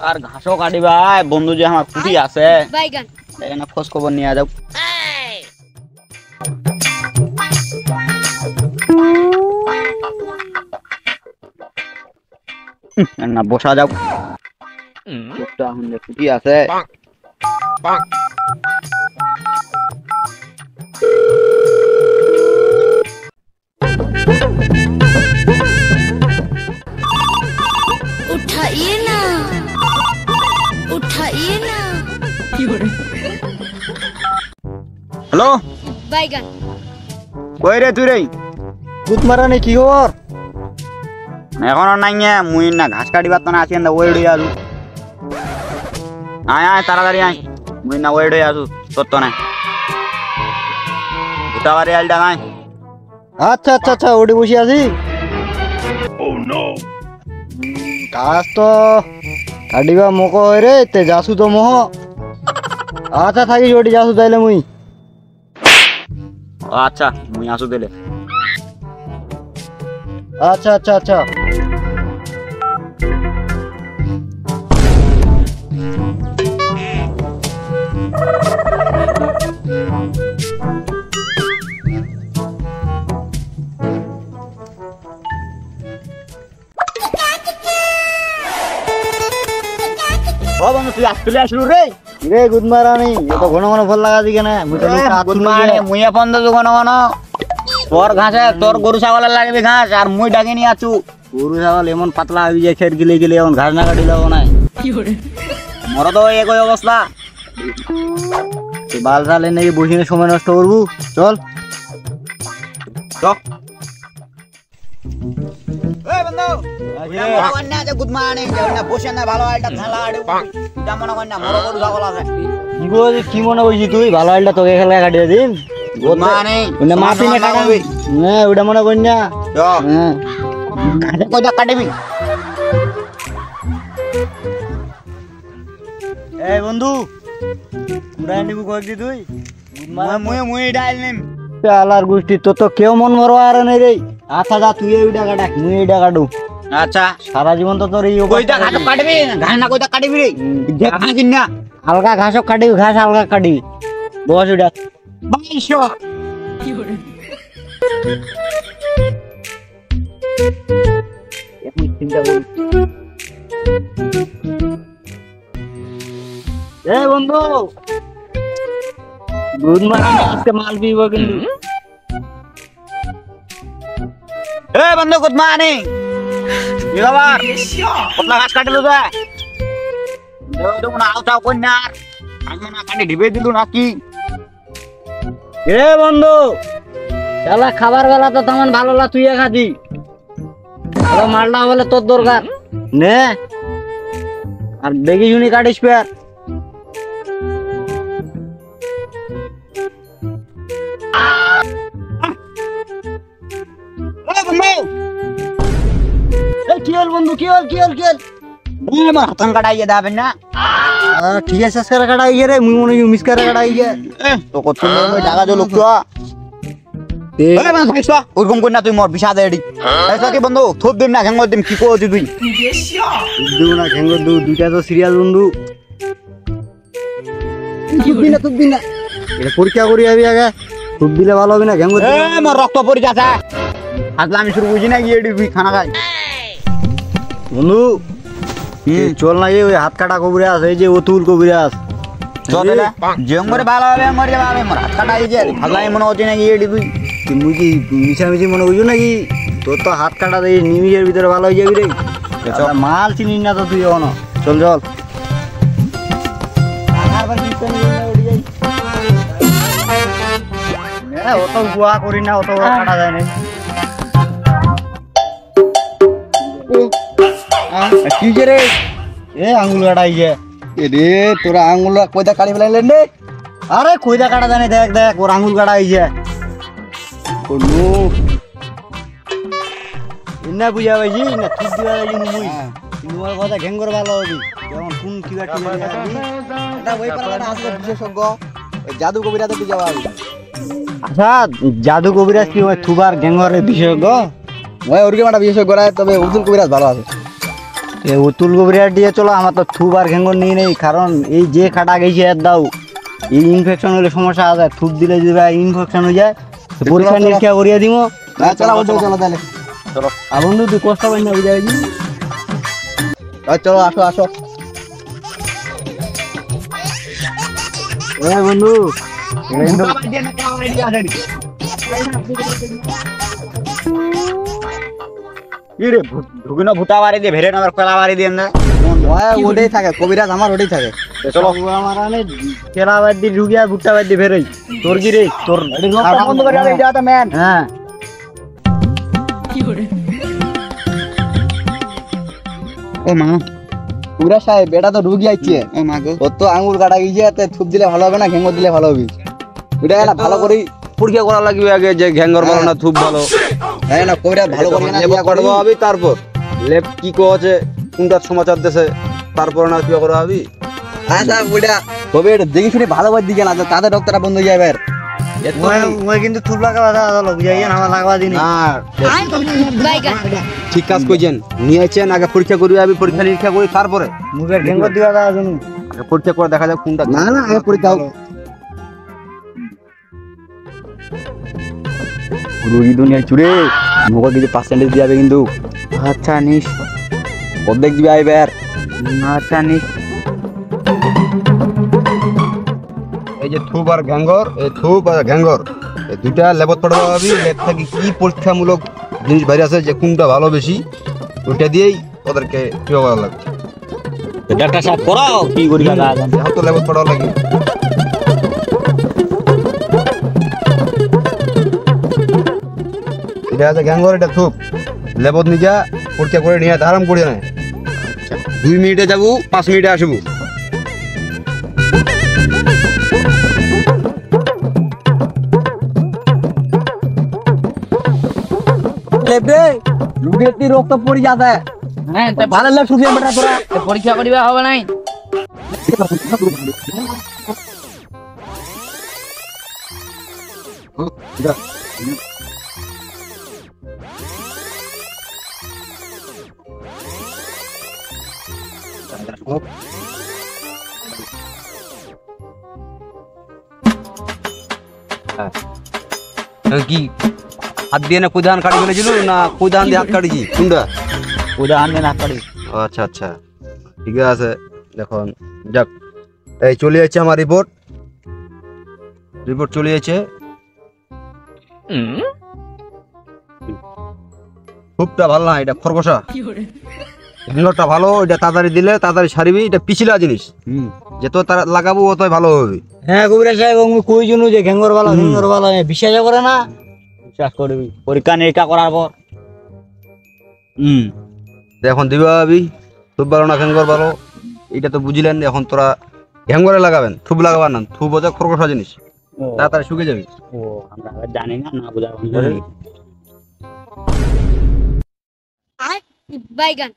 আর ঘাসও কাটিবা বন্ধু যে আমার কুটি আছে এখানে খোঁজ খবর নিয়ে যাও না বসা যাও কুটি আছে उठाइए ना হ্যালো बैगन কই রে তুই রে ভূত মারা নেই কি খবর? এখনো নাই মুই না ঘাস কাটিবার তো না আছি না ওয়েড হয়ে আসু আয় আয় তাড়াতাড়ি আয় মুই না ওয়েড হয়ে আসু তোর তো না উঠাবারে আলটা নাই আচ্ছা আচ্ছা আচ্ছা ওটি বসে আছি। কাজ তো কাটিবা মক হয় রে তে যাসু তো মোহ। আচ্ছা থাকিস ওটি যাসু তাইলে মুই। আচ্ছা মুই আসু দিলে আচ্ছা আচ্ছা আচ্ছা ও বন্ধু তুই আসলে আসলু রে রে গুদ মারা নেই এত ঘন ঘন ফল লাগা দিকে না মুই তো মুইয়া ফোন দে ঘন ঘন তোর ঘাসে তোর গরু ছাগলের লাগবে ঘাস আর মুই ডাকে নিয়ে আছু গরু ছাগল এমন পাতলা হয়ে যায় খের গিলে গিলে এমন ঘাস না কাটি লাগো নাই মোর তো একই অবস্থা বাল সালে নাকি বসিনে সময় নষ্ট করবো চল চল এই বন্ধু কন্যা যে গুড মর্নিং যে বসে না ভালো আইটা খেলা আড়ে যেমন কন্যা মোর গরু ছাগল আছে কি গো কি মনে করছিস তুই ভালো আইলটা তোকে খেলা কাটিয়ে দিন গুড মর্নিং ওটা মাপি না কাটাবি হ্যাঁ ওটা মনে করি না হ্যাঁ কাটে কইটা কাটবি এই বন্ধু উড়াই নিবু কয়েক দি তুই মুই মুই ডাইল নিম আলার গোষ্ঠী তো তো কেউ মন মরো আর নেই রে আচ্ছা যা তুই এইটা কাটা মুই এইটা কাটু আচ্ছা সারা জীবন তো তোর এই কইটা ঘাস কাটবি ঘাস না কইটা কাটবি রে যে ঘাস কিন না হালকা ঘাসও কাটিবি ঘাস হালকা কাটিবি বস ওটা 2200 এখন চিন্তা করি এ বন্ধু গুড মর্নিং আজকে মাল পিব কিন্তু এ বন্ধু গুড মর্নিং কি খবর কতলা ঘাস কাটলো রে দেখো না আউটাও কন্যার আমি না কাটি ঢিবে দিলু নাকি এ বন্ধু শালা খাবার বেলা তো তেমন ভালো লা তুই খাদি আরো মালটা বলে তোর দরকার নে আর দেখি শুনি কাটিস পেয়ার কি হল বন্ধু কি হল কি হল কি হল আমার হাতন কাটাইয়ে দেবেন না ঠিক আছে স্যার কাটাই গিয়ে রে মুই মনে মিস করে কাটাই গিয়ে তো কত মই টাকা যে লোক তো এ মানে থাইছো ওরকম কই না তুই মোর বিষা দেড়ি এইসা কি বন্ধু থোপ দিম না ঘেঙ্গর দিম কি কইছিস তুই দু না ঘেঙ্গর দু দুইটা তো সিরিয়াস বন্ধু তুই দিন না এটা পরীক্ষা করি আবি আগে খুব দিলে ভালো হবে না ঘেঙ্গর এ মোর রক্ত পড়ি যাচ্ছে আসলে আমি শুরু বুঝি না গিয়ে তুই খানা খাই বন্ধু চল না ওই হাত কাটা কবিরাজ এই যে অতুল কবিরাজ চল না জঙ্গরে ভালো হবে মরে যাবে মোর হাত কাটা গিয়ে ভালাই মনে হচ্ছে না গিয়ে তুই মুই কি মিছামিছি মনে করছো নাকি তোর তো হাত কাটা দিয়ে নিমিষের ভিতরে ভালো হয়ে যাবি রে মাল চিনিস না তো তুই এখনো চল চল অত গুয়া করি না অত কাটা যায় না কি যে রে এ আঙ্গুল কাটাই যে রে তোরা আঙ্গুল কইটা কাটি ফেলাইলেন রে আরে কইটা কাটা জানে দেখ দেখ ওর আঙ্গুল কাটা হইছে কোনো ইন্না বুঝা পাইছি না ঠিক দিবা যাইছি মুই তোমার কথা ঘেঙ্গর ভালো হবি যেমন কোন কিবা টিবা এটা ওই পালাটা আসলে বিশেষজ্ঞ জাদু কবিরাতে তুই যাওয়া আচ্ছা জাদু কবিরাজ কি ওই থুবার ঘেঙ্গরের বিশেষজ্ঞ ওই ওরকে মাটা বিশেষজ্ঞ রায় তবে উজুল কবিরাজ ভালো আছে উতুল গোবরিয়া দিয়ে চলো, আমার তো থুপ আর ঘেঙ্গর নিয়ে নেই, কারণ এই যে খাটা গেছে এর দাও, এই ইনফেকশন হলে সমস্যা আছে। থুপ দিলে যদি ইনফেকশন হয়ে যায়, তো পরীক্ষা নিরীক্ষা করিয়ে দিব। চলো তাহলে চলো। আর বন্ধু তুই কষ্ট পাই না বুঝে গেছি। চলো আসো আসো। বন্ধু কি রে ঢুকিনো ভুটা বাড়ি দিয়ে ভেরে নামার পেলা বাড়ি দিয়ে না ওটাই থাকে কবিরাজ, আমার ওটাই থাকে। চলো আমার খেলা বাদ দিয়ে ঢুকি আর ভুট্টা বাদ দিয়ে বেরোই। তোর কি রে? তোর বন্ধ করে আমি যাতা ম্যান। হ্যাঁ ও মা, পুরা সাহেব এটা তো ঢুকি আইছে। ও মা গো, ওর তো আঙুল কাটা গিয়েছে, থুপ দিলে ভালো হবে না ঘেঙ্গর দিলে ভালো হবে? ওটা একটা ভালো করে পরীক্ষা করা লাগবে আগে যে ঘ্যাঙ্গর ভালো না থুপ ভালো। হ্যাঁ না কবিরাজ ভালো করে না লেপ করবো হবি, তারপর লেপ কি কছে কোনটার সমাচার দেশে, তারপর না কি করা হবি। আচ্ছা ওইটা তবে এটা দেখে শুনে ভালো করে দিকে না, তাদের ডক্টরটা বন্ধ হয়ে যাবে। ওই কিন্তু থুপ লাগাবা দাদা বুঝাইয়েন, আমার লাগবা দিনি। ঠিক কাজ করছেন, নিয়েছেন আগে পরীক্ষা করবি, আমি পরীক্ষা নিরীক্ষা করি তারপরে মুখের ঘেঙ্গর দিবা দাদা জানি। আগে পরীক্ষা করে দেখা যাক কোনটা। না না আগে পরীক্ষা হোক। রোগী দুনিয়ায় চুরে মোকে কিছু পার্সেন্টেজ দিয়াবে কিন্তু। আচ্ছা নিস, অর্ধেক দিবে আইবার। আচ্ছা নিস। এই যে থুপ আর ঘ্যাঙ্গর, এই থুপ আর ঘ্যাঙ্গর এই দুইটা লেবত পড়বা হবি। লেব থেকে কি পরীক্ষামূলক জিনিস বাইরে আছে যে কোনটা ভালো বেশি, ওইটা দিয়েই ওদেরকে কি করা লাগবে। ডাক্তার সাহেব করাও কি করি দাদা। এখন তো লেবত পড়া লাগে। এটা আছে ঘ্যাঙ্গর, এটা থুপ। লেবত নিজা পরীক্ষা করে নিয়ে আরাম করে নেয়। 2 মিনিটে যাবো, 5 মিনিটে আসবো। লেবে লুগেতি রক্ত পড়ি যাবে। হ্যাঁ ভালো লাগ শুকিয়ে বেটা তোরা। পরীক্ষা করিবা হবে নাই। কি হাত দিয়ে না কুদান কাটি ফেলেছিল না কুদান দিয়ে হাত কাটিছি কোনটা? ওটা আনবে না পারি। আচ্ছা আচ্ছা ঠিক আছে। দেখুন যাক, এই চলে যাচ্ছে আমার রিপোর্ট। রিপোর্ট চলে যাচ্ছে। খুবটা ভালো না, এটা খরগোশা। ঘ্যাঙ্গরটা ভালো, এটা তাড়াতাড়ি দিলে তাড়াতাড়ি সারিবি। এটা পিছিলা জিনিস, যত তারা লাগাবো অতই ভালো হবে। হ্যাঁ কবিরাজ সাহেব আমি কই জন্য যে ঘেঙ্গর ভালো বিশ্বাস করে না। বিশ্বাস করবি পরীক্ষা নিরীক্ষা করার পর। এখন দিবা ভাবি থুপ ভালো না ঘ্যাঙ্গর ভালো, এটা তো বুঝলেন। এখন তোরা ঘ্যাঙ্গরে লাগাবেন, থুপ লাগাবার না। থুপ হচ্ছে খরগোশা জিনিস, তাড়াতাড়ি শুকে যাবে। ও আমরা জানি না, না বুঝার বাইগান